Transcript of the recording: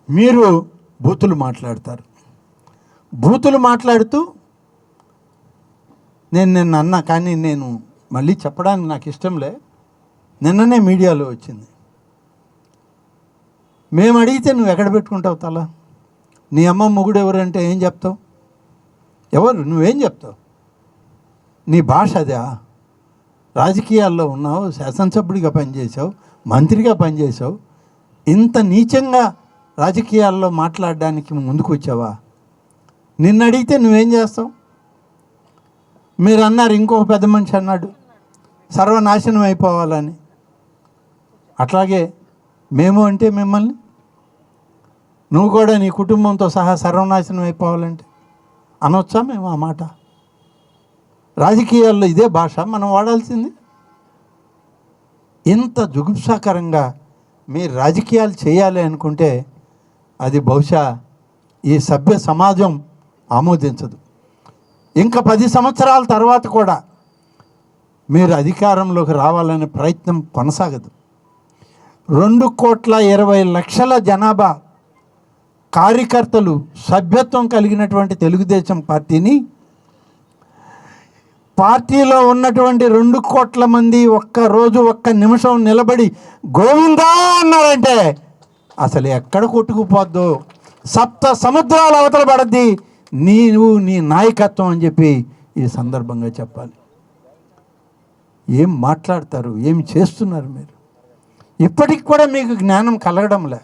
మీరు బూతులు మాట్లాడతారు. బూతులు మాట్లాడుతూ నిన్న అన్నా, కానీ నేను మళ్ళీ చెప్పడానికి నాకు ఇష్టంలే. నిన్ననే మీడియాలో వచ్చింది. మేము అడిగితే నువ్వు ఎక్కడ పెట్టుకుంటావు తల? నీ అమ్మ మొగుడు ఎవరంటే ఏం చెప్తావు? ఎవరు? నువ్వేం చెప్తావు? నీ భాష అదే. రాజకీయాల్లో ఉన్నావు, శాసనసభ్యుడిగా పనిచేసావు, మంత్రిగా పనిచేసావు. ఇంత నీచంగా రాజకీయాల్లో మాట్లాడడానికి ముందుకు వచ్చావా? నిన్ను అడిగితే నువ్వేం చేస్తావు? మీరు అన్నారు, ఇంకొక పెద్ద మనిషి అన్నాడు సర్వనాశనం అయిపోవాలని. అట్లాగే మేము అంటే మిమ్మల్ని, నువ్వు కూడా నీ కుటుంబంతో సహా సర్వనాశనం అయిపోవాలంటే అనొచ్చా మేము ఆ మాట? రాజకీయాల్లో ఇదే భాష మనం వాడాల్సింది. ఇంత జుగుప్సాకరంగా మీరు రాజకీయాలు చేయాలి అనుకుంటే అది బహుశా ఈ సభ్య సమాజం ఆమోదించదు. ఇంకా 10 సంవత్సరాల తర్వాత కూడా మీరు అధికారంలోకి రావాలనే ప్రయత్నం కొనసాగదు. 2,20,00,000 జనాభా కార్యకర్తలు సభ్యత్వం కలిగినటువంటి తెలుగుదేశం పార్టీని, పార్టీలో ఉన్నటువంటి 2 కోట్ల మంది ఒక్కరోజు ఒక్క నిమిషం నిలబడి గోవిందా అన్నారంటే అసలు ఎక్కడ కొట్టుకుపోద్దో, సప్త సముద్రాల అవతల పడద్ది నీవు నీ నాయకత్వం అని చెప్పి ఈ సందర్భంగా చెప్పాలి. ఏం మాట్లాడతారు, ఏం చేస్తున్నారు మీరు? ఇప్పటికి కూడా మీకు జ్ఞానం కలగడంలే.